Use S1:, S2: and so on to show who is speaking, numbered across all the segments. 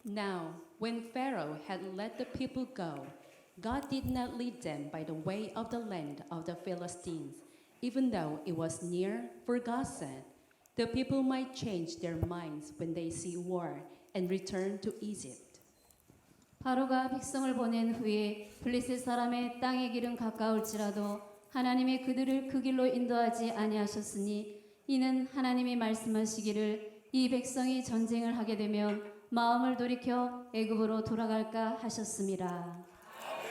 S1: Now, when Pharaoh had let the people go, God did not lead them by the way of the land of the Philistines, even though it was near, for God said, the people might change their minds when they see war and return to Egypt.
S2: 바로가 백성을 보낸 후에 블레셋 사람의 땅의 길은 가까울지라도 하나님이 그들을 그 길로 인도하지 아니하셨으니 이는 하나님이 말씀하시기를 이 백성이 전쟁을 하게 되면 마음을 돌이켜 애굽으로 돌아갈까 하셨습니다.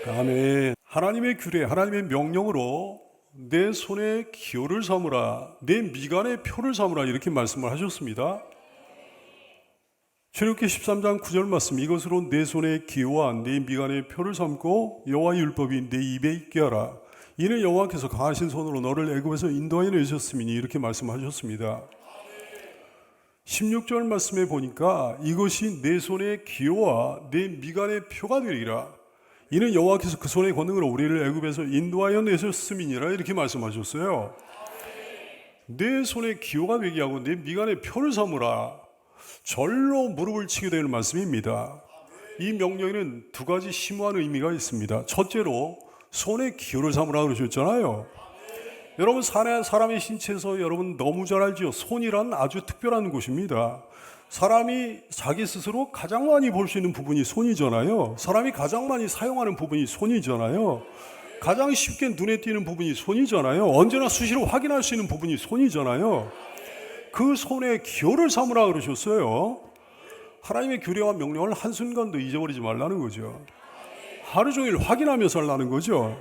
S3: 아멘. 하나님의 규례, 하나님의 명령으로 내 손에 기호를 삼으라, 내 미간에 표를 삼으라 이렇게 말씀을 하셨습니다. 출애굽기 13장 9절 말씀, 이것으로 내 손에 기호와 내 미간에 표를 삼고 여호와의 율법이 내 입에 있게 하라. 이는 여호와께서 강하신 손으로 너를 애굽에서 인도하여 내셨음이니 이렇게 말씀하셨습니다. 16절 말씀에 보니까 이것이 내 손에 기호와 내 미간에 표가 되리라. 이는 여호와께서 그 손의 권능으로 우리를 애굽에서 인도하여 내셨음이니라 이렇게 말씀하셨어요. 내 손에 기호가 되게 하고 내 미간에 표를 삼으라. 절로 무릎을 치게 되는 말씀입니다. 이 명령에는 두 가지 심오한 의미가 있습니다. 첫째로 손에 기호를 삼으라 그러셨잖아요. 여러분 사람의 신체에서 여러분 너무 잘 알죠. 손이란 아주 특별한 곳입니다. 사람이 자기 스스로 가장 많이 볼 수 있는 부분이 손이잖아요. 사람이 가장 많이 사용하는 부분이 손이잖아요. 가장 쉽게 눈에 띄는 부분이 손이잖아요. 언제나 수시로 확인할 수 있는 부분이 손이잖아요. 그 손에 기호를 삼으라 그러셨어요. 하나님의 규례와 명령을 한순간도 잊어버리지 말라는 거죠. 하루 종일 확인하며 살라는 거죠.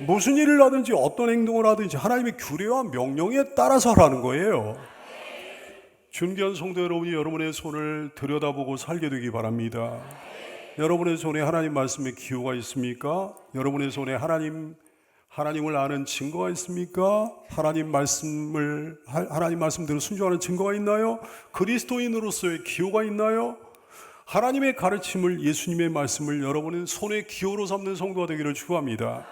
S3: 무슨 일을 하든지 어떤 행동을 하든지 하나님의 규례와 명령에 따라서 하라는 거예요. 존귀한 성도 여러분이 여러분의 손을 들여다보고 살게 되기 바랍니다. 여러분의 손에 하나님 말씀의 기호가 있습니까? 여러분의 손에 하나님을 아는 증거가 있습니까? 하나님 말씀대로 순종하는 증거가 있나요? 그리스도인으로서의 기호가 있나요? 하나님의 가르침을, 예수님의 말씀을 여러분은 손에 기호로 삼는 성도가 되기를 축원합니다.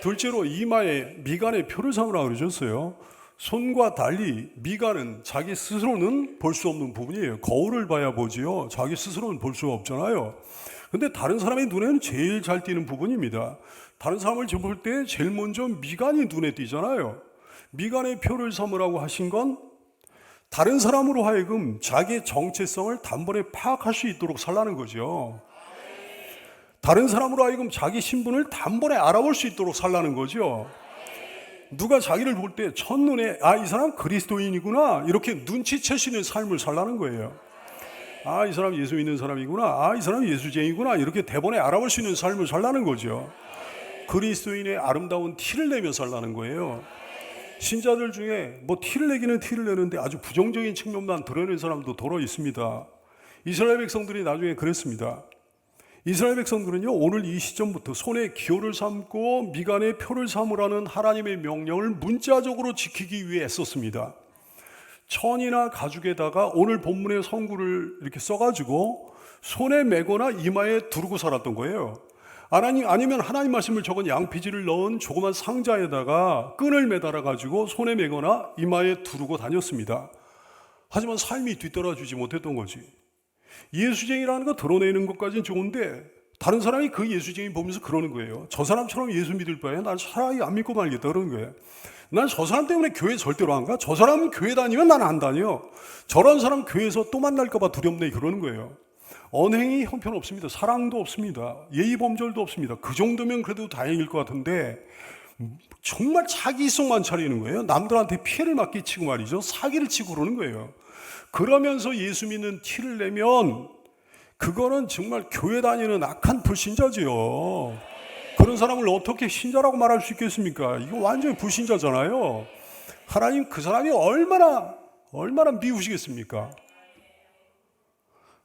S3: 둘째로 이마에 미간에 표를 삼으라 그러셨어요. 손과 달리 미간은 자기 스스로는 볼 수 없는 부분이에요. 거울을 봐야 보지요. 자기 스스로는 볼 수가 없잖아요. 근데 다른 사람의 눈에는 제일 잘 띄는 부분입니다. 다른 사람을 볼 때 제일 먼저 미간이 눈에 띄잖아요. 미간에 표를 삼으라고 하신 건 다른 사람으로 하여금 자기의 정체성을 단번에 파악할 수 있도록 살라는 거죠. 다른 사람으로 하여금 자기 신분을 단번에 알아볼 수 있도록 살라는 거죠. 누가 자기를 볼 때 첫눈에 이 사람 그리스도인이구나 이렇게 눈치채시는 삶을 살라는 거예요. 이 사람 예수 믿는 사람이구나, 이 사람 예수쟁이구나 이렇게 대번에 알아볼 수 있는 삶을 살라는 거죠. 그리스도인의 아름다운 티를 내며 살라는 거예요. 신자들 중에 티를 내기는 티를 내는데 아주 부정적인 측면만 드러내는 사람도 더러 있습니다. 이스라엘 백성들이 나중에 그랬습니다. 이스라엘 백성들은요, 오늘 이 시점부터 손에 기호를 삼고 미간에 표를 삼으라는 하나님의 명령을 문자적으로 지키기 위해 애썼습니다. 천이나 가죽에다가 오늘 본문의 성구를 이렇게 써가지고 손에 메거나 이마에 두르고 살았던 거예요. 아니면 하나님 말씀을 적은 양피지를 넣은 조그만 상자에다가 끈을 매달아가지고 손에 메거나 이마에 두르고 다녔습니다. 하지만 삶이 뒤따라주지 못했던 거지. 예수쟁이라는 거 드러내는 것까지는 좋은데 다른 사람이 그 예수쟁이 보면서 그러는 거예요. 저 사람처럼 예수 믿을 바에 난 차라리 안 믿고 말겠다 그러는 거예요. 난 저 사람 때문에 교회 절대로 안 가. 저 사람은 교회 다니면 난 안 다녀. 저런 사람 교회에서 또 만날까 봐 두렵네 그러는 거예요. 언행이 형편없습니다. 사랑도 없습니다. 예의범절도 없습니다. 그 정도면 그래도 다행일 것 같은데 정말 자기 이성만 차리는 거예요. 남들한테 피해를 막 끼치고 말이죠. 사기를 치고 그러는 거예요. 그러면서 예수 믿는 티를 내면 그거는 정말 교회 다니는 악한 불신자지요. 그런 사람을 어떻게 신자라고 말할 수 있겠습니까? 이거 완전히 불신자잖아요. 하나님 그 사람이 얼마나 미우시겠습니까?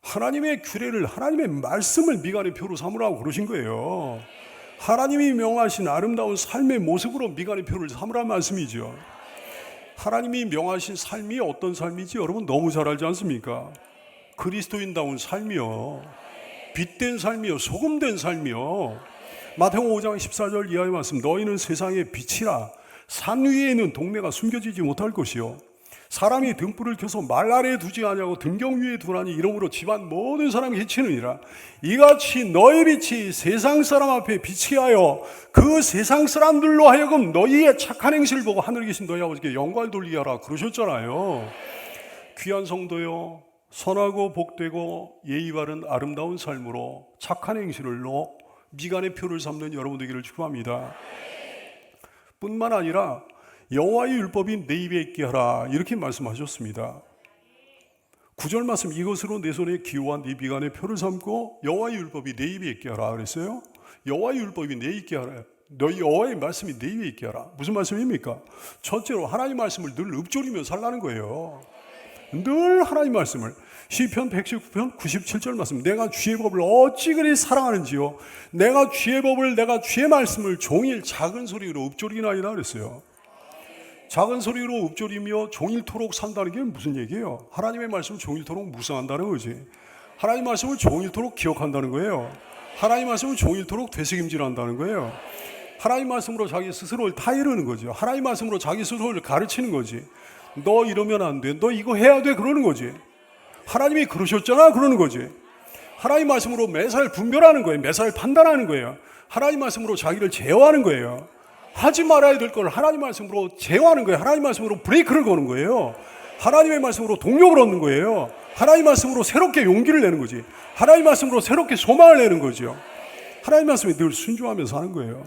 S3: 하나님의 규례를, 하나님의 말씀을 미간의 표로 삼으라고 그러신 거예요. 하나님이 명하신 아름다운 삶의 모습으로 미간의 표를 삼으라는 말씀이죠. 하나님이 명하신 삶이 어떤 삶이지 여러분 너무 잘 알지 않습니까? 그리스도인다운 삶이요, 빛된 삶이요, 소금된 삶이요. 마태복음 5장 14절 이하의 말씀, 너희는 세상의 빛이라. 산 위에 있는 동네가 숨겨지지 못할 것이요 사람이 등불을 켜서 말 아래에 두지 아니하고 등경 위에 두나니 이러므로 집안 모든 사람이 해치느니라. 이같이 너희 빛이 세상 사람 앞에 비치게 하여 그 세상 사람들로 하여금 너희의 착한 행실을 보고 하늘에 계신 너희 아버지께 영광을 돌리게 하라 그러셨잖아요. 귀한 성도요, 선하고 복되고 예의 바른 아름다운 삶으로 착한 행실로 미간의 표를 삼는 여러분 되기를 축복합니다. 뿐만 아니라 여호와의 율법이 내 입에 있게 하라 이렇게 말씀하셨습니다. 9절 말씀, 이것으로 내 손에 기호한 네 미간의 표를 삼고 여호와의 율법이 내 입에 있게 하라 그랬어요. 여호와의 율법이 내 입에 있게 하라. 너희 여호와의 말씀이 내 입에 있게 하라. 무슨 말씀입니까? 첫째로 하나님 말씀을 늘 읊조리며 살라는 거예요. 늘 하나님 말씀을. 시편 119편 97절 말씀, 내가 주의 법을 어찌 그리 사랑하는지요. 내가 주의 법을, 내가 주의 말씀을 종일 작은 소리로 읊조리나이다 그랬어요. 작은 소리로 읊조리며 종일토록 산다는 게 무슨 얘기예요? 하나님의 말씀을 종일토록 묵상한다는 거지. 하나님 말씀을 종일토록 기억한다는 거예요. 하나님 말씀을 종일토록 되새김질한다는 거예요. 하나님 말씀으로 자기 스스로를 타이르는 거죠. 하나님 말씀으로 자기 스스로를 가르치는 거지. 너 이러면 안 돼, 너 이거 해야 돼 그러는 거지. 하나님이 그러셨잖아 그러는 거지. 하나님 말씀으로 매사를 분별하는 거예요. 매사를 판단하는 거예요. 하나님 말씀으로 자기를 제어하는 거예요. 하지 말아야 될 걸 하나님 말씀으로 제어하는 거예요. 하나님 말씀으로 브레이크를 거는 거예요. 하나님의 말씀으로 동력을 얻는 거예요. 하나님 말씀으로 새롭게 용기를 내는 거지. 하나님 말씀으로 새롭게 소망을 내는 거죠. 하나님 말씀에 늘 순종하면서 하는 거예요.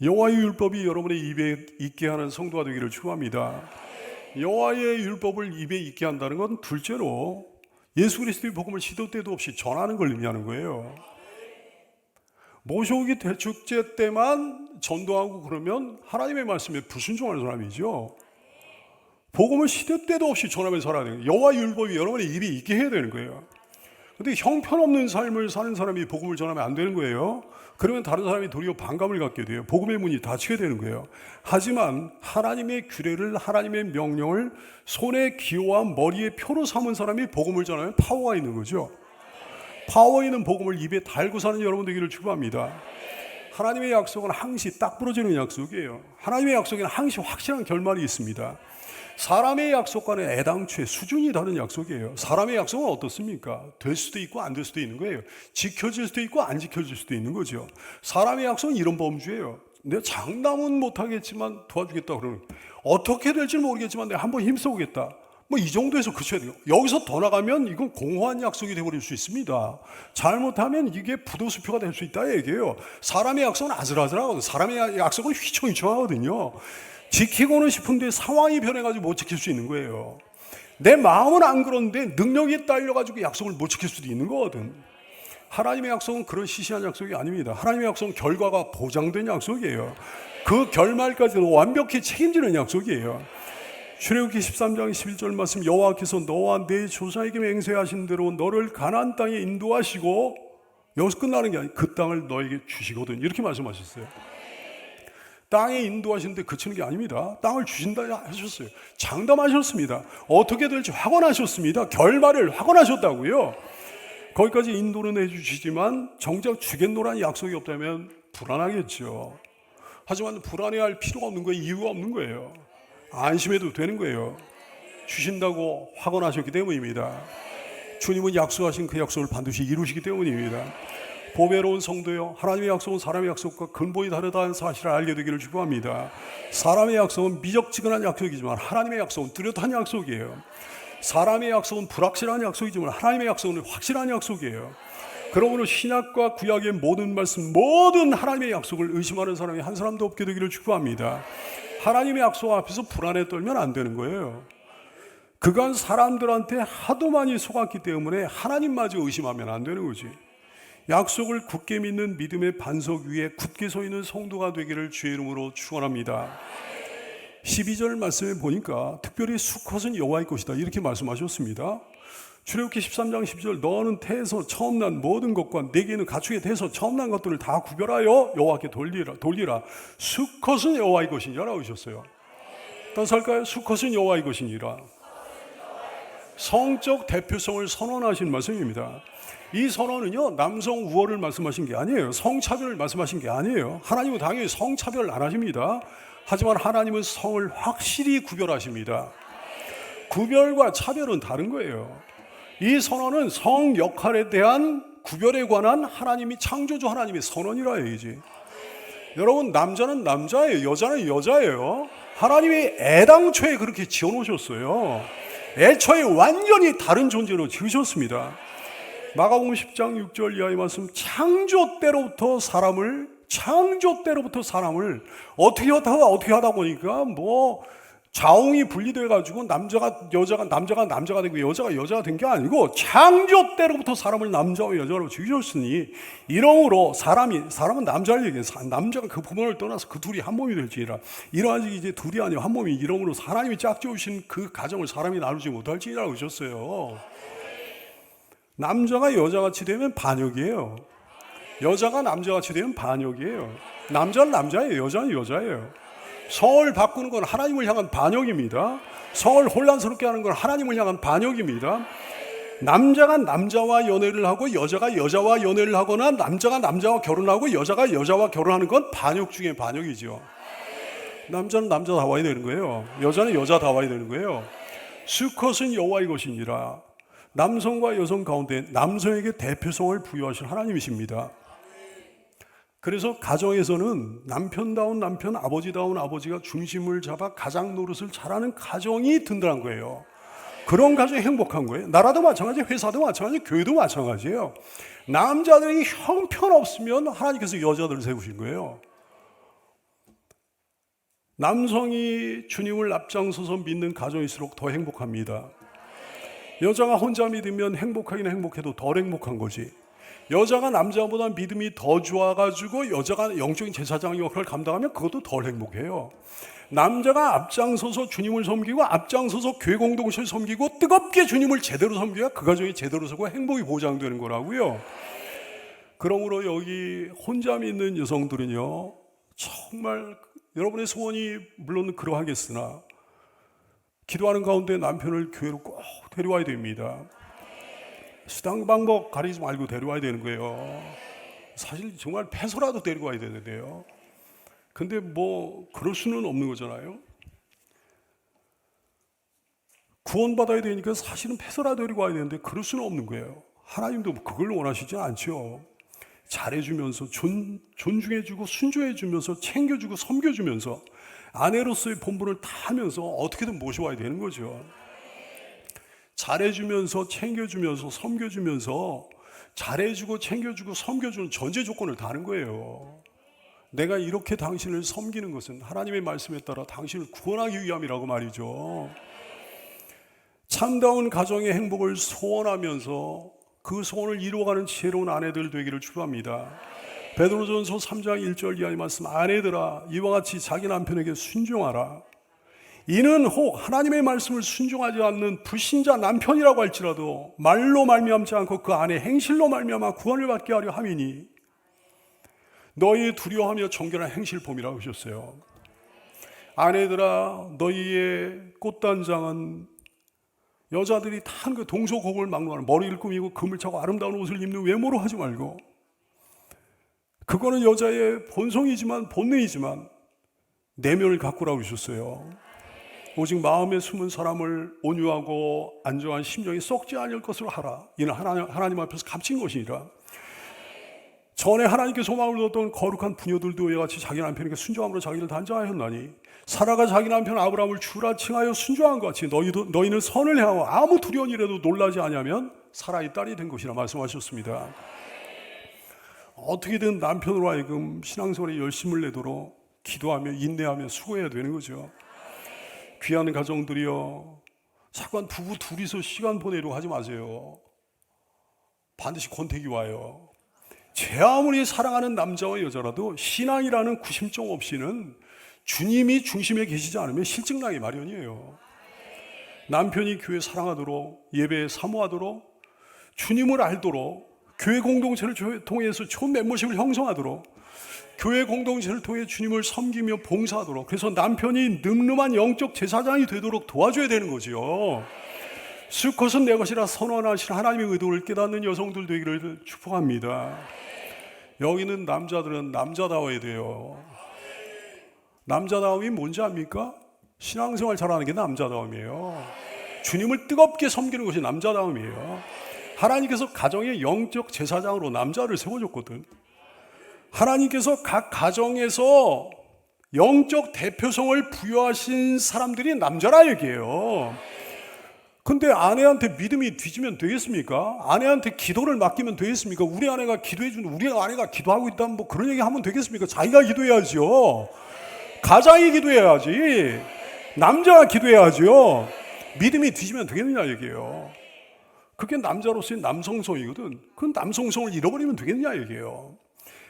S3: 여호와의 율법이 여러분의 입에 있게 하는 성도가 되기를 축원합니다. 여호와의 율법을 입에 있게 한다는 건 둘째로 예수 그리스도의 복음을 시도 때도 없이 전하는 걸 의미하는 거예요. 모셔오기 대축제 때만 전도하고 그러면 하나님의 말씀에 불순종하는 사람이죠. 복음을 시도 때도 없이 전하면서 살아야 돼요. 여호와의 율법이 여러분의 입에 있게 해야 되는 거예요. 근데 형편없는 삶을 사는 사람이 복음을 전하면 안 되는 거예요. 그러면 다른 사람이 도리어 반감을 갖게 돼요. 복음의 문이 닫히게 되는 거예요. 하지만 하나님의 규례를, 하나님의 명령을 손에 기호와 머리에 표로 삼은 사람이 복음을 전하면 파워가 있는 거죠. 파워 있는 복음을 입에 달고 사는 여러분 되기를 축복합니다. 하나님의 약속은 항시 딱 부러지는 약속이에요. 하나님의 약속에는 항시 확실한 결말이 있습니다. 사람의 약속과는 애당초에 수준이 다른 약속이에요. 사람의 약속은 어떻습니까? 될 수도 있고 안 될 수도 있는 거예요. 지켜질 수도 있고 안 지켜질 수도 있는 거죠. 사람의 약속은 이런 범주예요. 내가 장담은 못하겠지만 도와주겠다 그러는, 어떻게 될지 모르겠지만 내가 한번 힘써보겠다, 뭐 이 정도에서 그쳐야 돼요. 여기서 더 나가면 이건 공허한 약속이 되어버릴 수 있습니다. 잘못하면 이게 부도수표가 될 수 있다 얘기예요. 사람의 약속은 아슬아슬하거든요. 사람의 약속은 휘청휘청하거든요. 지키고는 싶은데 상황이 변해가지고 못 지킬 수 있는 거예요. 내 마음은 안 그런데 능력이 딸려가지고 약속을 못 지킬 수도 있는 거거든. 하나님의 약속은 그런 시시한 약속이 아닙니다. 하나님의 약속은 결과가 보장된 약속이에요. 그 결말까지도 완벽히 책임지는 약속이에요. 출애굽기 13장 11절 말씀, 여호와께서 너와 내 조상에게 맹세하신 대로 너를 가나안 땅에 인도하시고, 여기서 끝나는 게 아니에요. 그 땅을 너에게 주시거든 이렇게 말씀하셨어요. 땅에 인도하시는데 그치는 게 아닙니다. 땅을 주신다 하셨어요. 장담하셨습니다. 어떻게 될지 확언하셨습니다. 결말을 확언하셨다고요. 거기까지 인도는 해주시지만 정작 주겠노라는 약속이 없다면 불안하겠죠. 하지만 불안해할 필요가 없는 거예요. 이유가 없는 거예요. 안심해도 되는 거예요. 주신다고 확언하셨기 때문입니다. 주님은 약속하신 그 약속을 반드시 이루시기 때문입니다. 보배로운 성도요, 하나님의 약속은 사람의 약속과 근본이 다르다는 사실을 알게 되기를 축복합니다. 사람의 약속은 미적지근한 약속이지만 하나님의 약속은 뚜렷한 약속이에요. 사람의 약속은 불확실한 약속이지만 하나님의 약속은 확실한 약속이에요. 그러므로 신약과 구약의 모든 말씀, 모든 하나님의 약속을 의심하는 사람이 한 사람도 없게 되기를 축복합니다. 하나님의 약속 앞에서 불안에 떨면 안 되는 거예요. 그간 사람들한테 하도 많이 속았기 때문에 하나님마저 의심하면 안 되는 거지. 약속을 굳게 믿는 믿음의 반석 위에 굳게 서 있는 성도가 되기를 주의 이름으로 축원합니다. 12절 말씀에 보니까 특별히 수컷은 여호와의 것이다 이렇게 말씀하셨습니다. 출애굽기 13장 10절, 너는 태에서 처음 난 모든 것과 내게는 가축의 태에서 처음 난 것들을 다 구별하여 여호와께 돌리라. 수컷은 여호와의 것이니라 하셨어요. 따라서 할까요? 수컷은 여호와의 것이니라. 성적 대표성을 선언하신 말씀입니다. 이 선언은요, 남성 우월을 말씀하신 게 아니에요. 성차별을 말씀하신 게 아니에요. 하나님은 당연히 성차별을 안 하십니다. 하지만 하나님은 성을 확실히 구별하십니다. 구별과 차별은 다른 거예요. 이 선언은 성 역할에 대한 구별에 관한 하나님이 창조주 하나님의 선언이라 얘기지. 여러분, 남자는 남자예요. 여자는 여자예요. 하나님이 애당초에 그렇게 지어놓으셨어요. 애초에 완전히 다른 존재로 지으셨습니다. 마가복음 10장 6절 이하의 말씀, 창조 때로부터 사람을 어떻게 하다 보니까 자웅이 분리돼 가지고 남자가 되고 여자가 된 게 아니고, 창조 때로부터 사람을 남자와 여자로 지으셨으니 이러므로 사람은 남자를 얘기해서 남자가 그 부모를 떠나서 그 둘이 한 몸이 될지니라. 이러하지 이제 둘이 아니고 한 몸이, 이러므로 하나님이 짝지으신 그 가정을 사람이 나누지 못할지니라 하셨어요. 남자가 여자같이 되면 반역이에요. 여자가 남자같이 되면 반역이에요. 남자는 남자예요. 여자는 여자예요. 성을 바꾸는 건 하나님을 향한 반역입니다. 성을 혼란스럽게 하는 건 하나님을 향한 반역입니다. 남자가 남자와 연애를 하고 여자가 여자와 연애를 하거나 남자가 남자와 결혼하고 여자가 여자와 결혼하는 건 반역 중에 반역이죠. 남자는 남자다워야 되는 거예요. 여자는 여자다워야 되는 거예요. 수컷은 여호와의 것이니라. 남성과 여성 가운데 남성에게 대표성을 부여하신 하나님이십니다. 그래서 가정에서는 남편다운 남편, 아버지다운 아버지가 중심을 잡아 가장 노릇을 잘하는 가정이 든든한 거예요. 그런 가정이 행복한 거예요. 나라도 마찬가지, 회사도 마찬가지, 교회도 마찬가지예요. 남자들이 형편없으면 하나님께서 여자들을 세우신 거예요. 남성이 주님을 앞장서서 믿는 가정일수록 더 행복합니다. 여자가 혼자 믿으면 행복하긴 행복해도 덜 행복한 거지. 여자가 남자보다 믿음이 더 좋아가지고 여자가 영적인 제사장 역할을 감당하면 그것도 덜 행복해요. 남자가 앞장서서 주님을 섬기고 앞장서서 교회 공동체를 섬기고 뜨겁게 주님을 제대로 섬겨야 그 가정이 제대로 서고 행복이 보장되는 거라고요. 그러므로 여기 혼자 믿는 여성들은요, 정말 여러분의 소원이 물론 그러하겠으나 기도하는 가운데 남편을 교회로 꼭 데려와야 됩니다. 수단 방법 가리지 말고 데려와야 되는 거예요. 사실 정말 패소라도 데리고 와야 되는데요. 근데 그럴 수는 없는 거잖아요. 구원받아야 되니까 사실은 패소라도 데리고 와야 되는데 그럴 수는 없는 거예요. 하나님도 그걸 원하시지 않죠. 잘해주면서 존중해주고 순종해주면서 챙겨주고 섬겨주면서 아내로서의 본분을 다 하면서 어떻게든 모셔와야 되는 거죠. 잘해주면서 챙겨주면서 섬겨주면서 잘해주고 챙겨주고 섬겨주는 전제 조건을 다는 거예요. 내가 이렇게 당신을 섬기는 것은 하나님의 말씀에 따라 당신을 구원하기 위함이라고 말이죠. 참다운 가정의 행복을 소원하면서 그 소원을 이루어가는 지혜로운 아내들 되기를 축원합니다. 베드로전서 3장 1절 이하의 말씀, 아내들아 이와 같이 자기 남편에게 순종하라. 이는 혹 하나님의 말씀을 순종하지 않는 불신자 남편이라고 할지라도 말로 말미암지 않고 그 안에 행실로 말미암아 구원을 받게 하려 함이니 너희 두려워하며 정결한 행실 봄이라고 하셨어요. 아내들아 너희의 꽃단장은 여자들이 다 하는 그 동서고금을 막론하는 머리를 꾸미고 금을 차고 아름다운 옷을 입는 외모로 하지 말고, 그거는 여자의 본성이지만 본능이지만 내면을 가꾸라고 하셨어요. 오직 마음에 숨은 사람을 온유하고 안정한 심령이 썩지 않을 것으로 하라. 이는 하나님 앞에서 값진 것이니라. 전에 하나님께 소망을 뒀던 거룩한 부녀들도 이와 같이 자기 남편에게 순종함으로 자기를 단장하였나니 사라가 자기 남편 아브라함을 주라 칭하여 순종한 것 같이 너희는 선을 향하여 아무 두려운 일에도 놀라지 아니하면 사라의 딸이 된 것이라 말씀하셨습니다. 어떻게든 남편으로 하여금 신앙생활에 열심을 내도록 기도하며 인내하며 수고해야 되는 거죠. 귀한 가정들이여, 자꾸 부부 둘이서 시간 보내려고 하지 마세요. 반드시 권태기 와요. 제 아무리 사랑하는 남자와 여자라도 신앙이라는 구심점 없이는 주님이 중심에 계시지 않으면 실증나기 마련이에요. 남편이 교회 사랑하도록, 예배에 사모하도록, 주님을 알도록, 교회 공동체를 통해서 좋은 멤버십을 형성하도록, 교회 공동체를 통해 주님을 섬기며 봉사하도록, 그래서 남편이 늠름한 영적 제사장이 되도록 도와줘야 되는 거죠. 수컷은 내 것이라 선언하신 하나님의 의도를 깨닫는 여성들 되기를 축복합니다. 여기는 남자들은 남자다워야 돼요. 남자다움이 뭔지 압니까? 신앙생활 잘하는 게 남자다움이에요. 주님을 뜨겁게 섬기는 것이 남자다움이에요. 하나님께서 가정의 영적 제사장으로 남자를 세워줬거든. 하나님께서 각 가정에서 영적 대표성을 부여하신 사람들이 남자라 얘기해요. 근데 아내한테 믿음이 뒤지면 되겠습니까? 아내한테 기도를 맡기면 되겠습니까? 우리 아내가 기도해주는, 우리 아내가 기도하고 있다면 뭐 그런 얘기 하면 되겠습니까? 자기가 기도해야죠. 가장이 기도해야지. 남자가 기도해야죠. 믿음이 뒤지면 되겠느냐 얘기해요. 그게 남자로서의 남성성이거든. 그 남성성을 잃어버리면 되겠냐 얘기해요.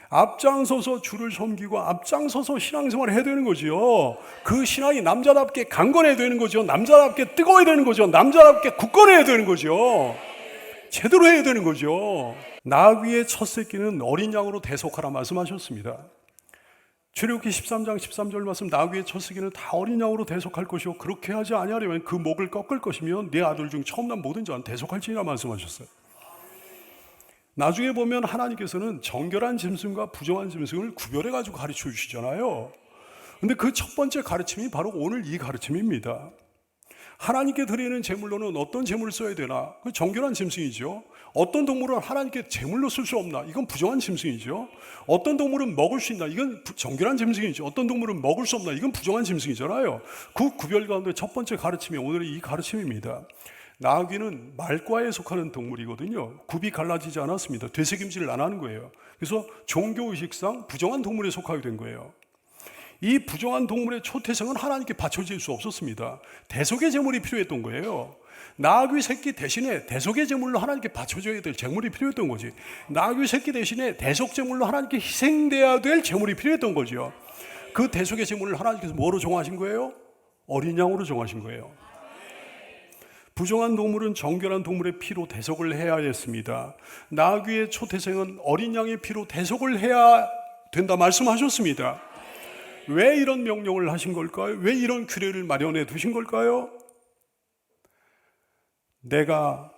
S3: 앞장서서 주를 섬기고 앞장서서 신앙생활을 해야 되는 거죠. 그 신앙이 남자답게 강건해야 되는 거죠. 남자답게 뜨거워야 되는 거죠. 남자답게 굳건해야 되는 거죠. 제대로 해야 되는 거죠. 나귀의 첫 새끼는 어린 양으로 대속하라 말씀하셨습니다. 출애굽기 13장 13절 말씀, 나귀의 첫 새끼는 다 어린 양으로 대속할 것이요 그렇게 하지 아니하려면 그 목을 꺾을 것이며 네 아들 중 처음 난 모든 자는 대속할지니라 말씀하셨어요. 나중에 보면 하나님께서는 정결한 짐승과 부정한 짐승을 구별해 가지고 가르쳐 주시잖아요. 근데 그 첫 번째 가르침이 바로 오늘 이 가르침입니다. 하나님께 드리는 제물로는 어떤 제물을 써야 되나? 그 정결한 짐승이죠. 어떤 동물은 하나님께 제물로 쓸 수 없나? 이건 부정한 짐승이죠. 어떤 동물은 먹을 수 있나? 이건 정결한 짐승이죠. 어떤 동물은 먹을 수 없나? 이건 부정한 짐승이잖아요. 그 구별 가운데 첫 번째 가르침이 오늘의 이 가르침입니다. 나귀는 말과에 속하는 동물이거든요. 굽이 갈라지지 않았습니다. 되새김질을 안 하는 거예요. 그래서 종교의식상 부정한 동물에 속하게 된 거예요. 이 부정한 동물의 초태생은 하나님께 바쳐질 수 없었습니다. 대속의 제물이 필요했던 거예요. 나귀 새끼 대신에 대속의 제물로 하나님께 바쳐줘야 될 제물이 필요했던 거지. 나귀 새끼 대신에 대속 제물로 하나님께 희생돼야 될 제물이 필요했던 거죠. 그 대속의 제물을 하나님께서 뭐로 정하신 거예요? 어린 양으로 정하신 거예요. 부정한 동물은 정결한 동물의 피로 대속을 해야 했습니다. 나귀의 초태생은 어린 양의 피로 대속을 해야 된다 말씀하셨습니다. 왜 이런 명령을 하신 걸까요? 왜 이런 규례를 마련해 두신 걸까요? 내가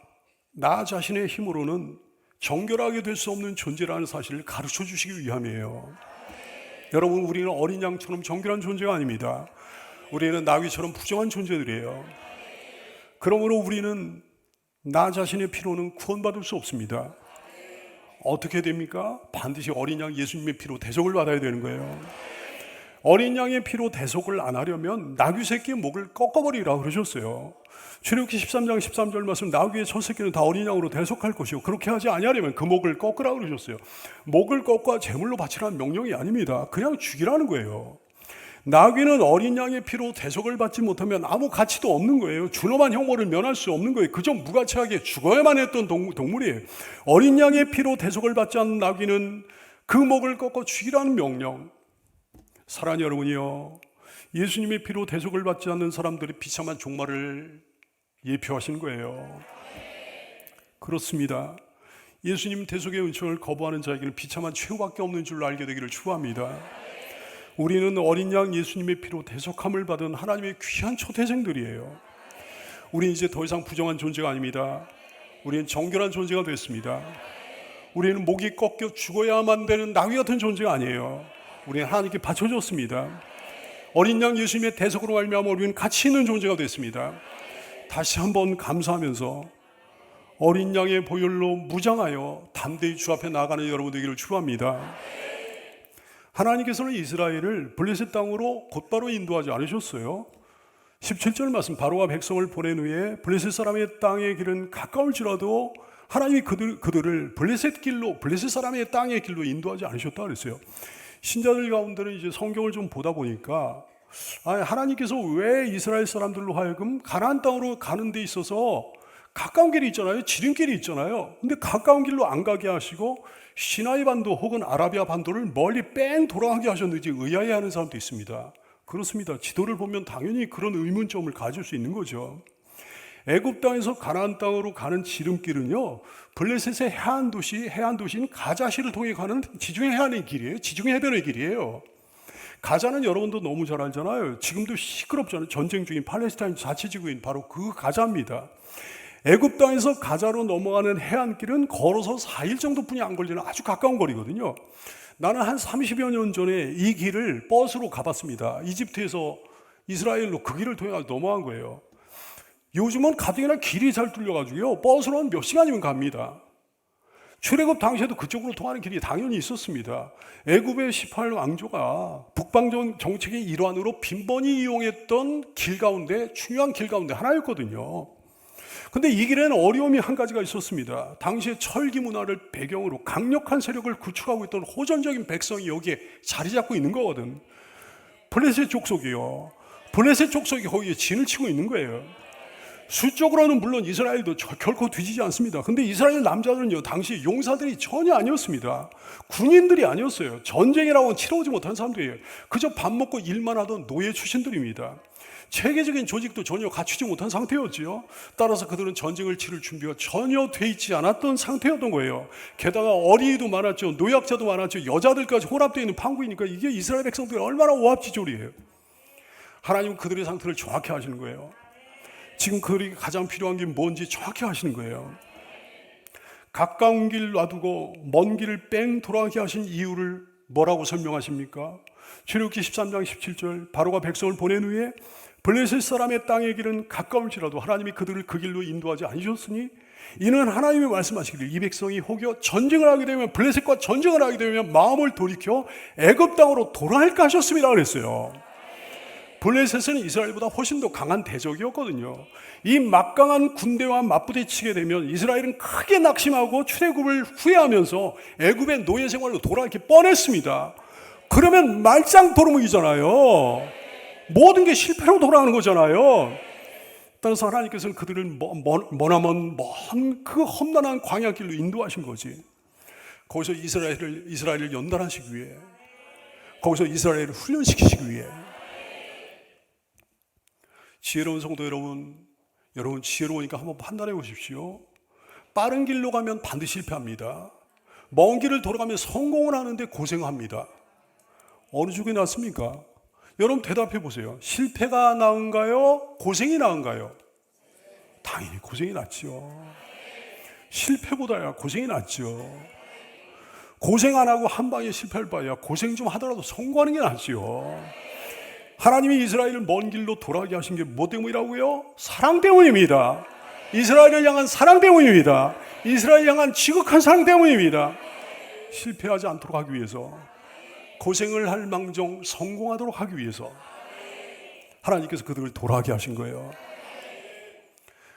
S3: 나 자신의 힘으로는 정결하게 될 수 없는 존재라는 사실을 가르쳐 주시기 위함이에요. 여러분, 우리는 어린 양처럼 정결한 존재가 아닙니다. 우리는 나귀처럼 부정한 존재들이에요. 그러므로 우리는 나 자신의 피로는 구원받을 수 없습니다. 어떻게 됩니까? 반드시 어린 양 예수님의 피로 대속을 받아야 되는 거예요. 어린 양의 피로 대속을 안 하려면 나귀 새끼의 목을 꺾어버리라 그러셨어요. 출애굽기 13장 13절 말씀, 나귀의 첫 새끼는 다 어린 양으로 대속할 것이요 그렇게 하지 아니하려면 그 목을 꺾으라 그러셨어요. 목을 꺾어 제물로 바치라는 명령이 아닙니다. 그냥 죽이라는 거예요. 나귀는 어린 양의 피로 대속을 받지 못하면 아무 가치도 없는 거예요. 준엄한 형벌을 면할 수 없는 거예요. 그저 무가치하게 죽어야만 했던 동물이에요. 어린 양의 피로 대속을 받지 않는 나귀는 그 목을 꺾어 죽이라는 명령. 사랑하는 여러분이요, 예수님의 피로 대속을 받지 않는 사람들이 비참한 종말을 예표하신 거예요. 그렇습니다. 예수님 대속의 은총을 거부하는 자에게는 비참한 최후밖에 없는 줄로 알게 되기를 축원합니다. 우리는 어린 양 예수님의 피로 대속함을 받은 하나님의 귀한 초태생들이에요. 우리는 이제 더 이상 부정한 존재가 아닙니다. 우리는 정결한 존재가 됐습니다. 우리는 목이 꺾여 죽어야만 되는 나귀 같은 존재가 아니에요. 우리는 하나님께 바쳐졌습니다. 어린 양 예수님의 대속으로 말미암아 우리는 가치 있는 존재가 됐습니다. 다시 한번 감사하면서 어린 양의 보혈로 무장하여 담대히 주 앞에 나아가는 여러분 되기를 축원합니다. 하나님께서는 이스라엘을 블레셋 땅으로 곧바로 인도하지 않으셨어요. 17절 말씀, 바로와 백성을 보낸 후에 블레셋 사람의 땅의 길은 가까울지라도 하나님이 그들을 블레셋 사람의 땅의 길로 인도하지 않으셨다 그랬어요. 신자들 가운데는 이제 성경을 좀 보다 보니까 하나님께서 왜 이스라엘 사람들로 하여금 가나안 땅으로 가는 데 있어서 가까운 길이 있잖아요. 지름길이 있잖아요. 근데 가까운 길로 안 가게 하시고 시나이 반도 혹은 아라비아 반도를 멀리 뺑 돌아가게 하셨는지 의아해하는 사람도 있습니다. 그렇습니다. 지도를 보면 당연히 그런 의문점을 가질 수 있는 거죠. 애굽 땅에서 가나안 땅으로 가는 지름길은요, 블레셋의 해안 도시인 가자시를 통해 가는 지중해 해안의 길이에요. 지중해 해변의 길이에요. 가자는 여러분도 너무 잘 알잖아요. 지금도 시끄럽잖아요. 전쟁 중인 팔레스타인 자치지구인 바로 그 가자입니다. 애굽 땅에서 가자로 넘어가는 해안길은 걸어서 4일 정도뿐이 안 걸리는 아주 가까운 거리거든요. 나는 한 30여 년 전에 이 길을 버스로 가봤습니다. 이집트에서 이스라엘로 그 길을 통해 넘어간 거예요. 요즘은 가뜩이나 길이 잘 뚫려가지고요, 버스로는 몇 시간이면 갑니다. 출애굽 당시에도 그쪽으로 통하는 길이 당연히 있었습니다. 애굽의 18왕조가 북방 정책의 일환으로 빈번히 이용했던 길 가운데, 중요한 길 가운데 하나였거든요. 근데 이 길에는 어려움이 한 가지가 있었습니다. 당시의 철기 문화를 배경으로 강력한 세력을 구축하고 있던 호전적인 백성이 여기에 자리 잡고 있는 거거든. 블레셋 족속이요. 블레셋 족속이 거기에 진을 치고 있는 거예요. 수적으로는 물론 이스라엘도 결코 뒤지지 않습니다. 근데 이스라엘 남자들은요, 당시 용사들이 전혀 아니었습니다. 군인들이 아니었어요. 전쟁이라고는 치러오지 못한 사람들이에요. 그저 밥 먹고 일만 하던 노예 출신들입니다. 체계적인 조직도 전혀 갖추지 못한 상태였지요. 따라서 그들은 전쟁을 치를 준비가 전혀 돼 있지 않았던 상태였던 거예요. 게다가 어린이도 많았죠. 노약자도 많았죠. 여자들까지 혼합되어 있는 판국이니까 이게 이스라엘 백성들이 얼마나 오합지졸이에요. 하나님은 그들의 상태를 정확히 아시는 거예요. 지금 그들이 가장 필요한 게 뭔지 정확히 아시는 거예요. 가까운 길 놔두고 먼 길을 뺑 돌아가게 하신 이유를 뭐라고 설명하십니까? 출애굽기 13장 17절, 바로가 백성을 보낸 후에 블레셋 사람의 땅의 길은 가까울지라도 하나님이 그들을 그 길로 인도하지 않으셨으니 이는 하나님이 말씀하시기를 이 백성이 혹여 전쟁을 하게 되면, 블레셋과 전쟁을 하게 되면 마음을 돌이켜 애굽 땅으로 돌아갈까 하셨습니다 그랬어요. 블레셋은 이스라엘보다 훨씬 더 강한 대적이었거든요. 이 막강한 군대와 맞부딪히게 되면 이스라엘은 크게 낙심하고 출애굽을 후회하면서 애굽의 노예 생활로 돌아가기 뻔했습니다. 그러면 말짱 도루묵이잖아요. 모든 게 실패로 돌아가는 거잖아요. 따라서 하나님께서는 그들을 머나먼 먼 그 험난한 광야길로 인도하신 거지. 거기서 이스라엘을 연단하시기 위해, 거기서 이스라엘을 훈련시키시기 위해. 지혜로운 성도 여러분 지혜로우니까 한번 판단해 보십시오. 빠른 길로 가면 반드시 실패합니다. 먼 길을 돌아가면 성공을 하는데 고생합니다. 어느 쪽이 낫습니까? 여러분 대답해 보세요. 실패가 나은가요? 고생이 나은가요? 당연히 고생이 낫죠. 실패보다야 고생이 낫죠. 고생 안 하고 한 방에 실패할 바에야 고생 좀 하더라도 성공하는 게 낫죠. 하나님이 이스라엘을 먼 길로 돌아가게 하신 게 뭐 때문이라고요? 사랑 때문입니다. 이스라엘을 향한 사랑 때문입니다. 이스라엘을 향한 지극한 사랑 때문입니다. 실패하지 않도록 하기 위해서, 고생을 할 망정 성공하도록 하기 위해서 하나님께서 그들을 돌아가게 하신 거예요.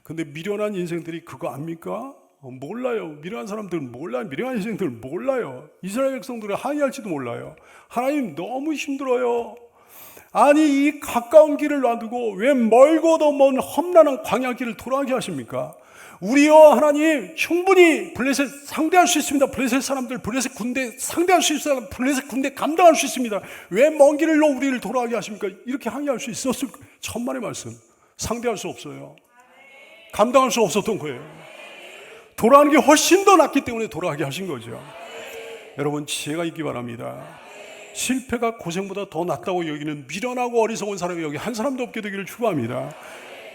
S3: 근데 미련한 인생들이 그거 압니까? 몰라요. 미련한 사람들은 몰라요. 미련한 인생들은 몰라요. 이스라엘 백성들은 항의할지도 몰라요. 하나님 너무 힘들어요. 아니 이 가까운 길을 놔두고 왜 멀고도 먼 험난한 광야길을 돌아가게 하십니까? 우리요 하나님 충분히 블레셋 상대할 수 있습니다. 블레셋 사람들, 블레셋 군대 상대할 수 있습니다. 블레셋 군대 감당할 수 있습니다. 왜 먼 길로 우리를 돌아가게 하십니까? 이렇게 항의할 수 있었을 천만의 말씀. 상대할 수 없어요. 감당할 수 없었던 거예요. 돌아가는 게 훨씬 더 낫기 때문에 돌아가게 하신 거죠. 여러분 지혜가 있기 바랍니다. 실패가 고생보다 더 낫다고 여기는 미련하고 어리석은 사람이 여기 한 사람도 없게 되기를 축원합니다.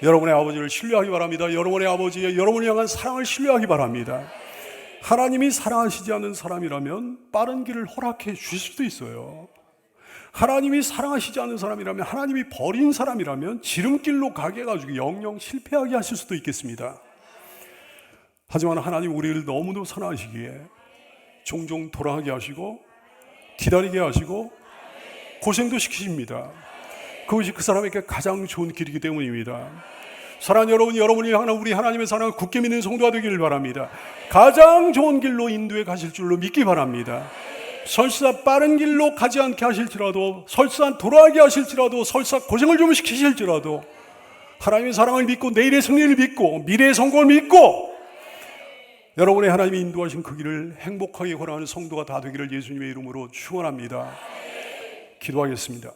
S3: 여러분의 아버지를 신뢰하기 바랍니다. 여러분의 아버지의 여러분을 향한 사랑을 신뢰하기 바랍니다. 하나님이 사랑하시지 않는 사람이라면 빠른 길을 허락해 주실 수도 있어요. 하나님이 사랑하시지 않는 사람이라면, 하나님이 버린 사람이라면 지름길로 가게 해가지고 영영 실패하게 하실 수도 있겠습니다. 하지만 하나님 우리를 너무도 사랑하시기에 종종 돌아가게 하시고 기다리게 하시고 고생도 시키십니다. 그것이 그 사람에게 가장 좋은 길이기 때문입니다. 사랑하는 여러분, 여러분이 우리 하나님의 사랑을 굳게 믿는 성도가 되기를 바랍니다. 가장 좋은 길로 인도해 가실 줄로 믿기 바랍니다. 설사 빠른 길로 가지 않게 하실지라도, 설사 돌아가게 하실지라도, 설사 고생을 좀 시키실지라도 하나님의 사랑을 믿고 내일의 승리를 믿고 미래의 성공을 믿고 여러분의 하나님이 인도하신 그 길을 행복하게 걸어가는 성도가 다 되기를 예수님의 이름으로 축원합니다. 기도하겠습니다.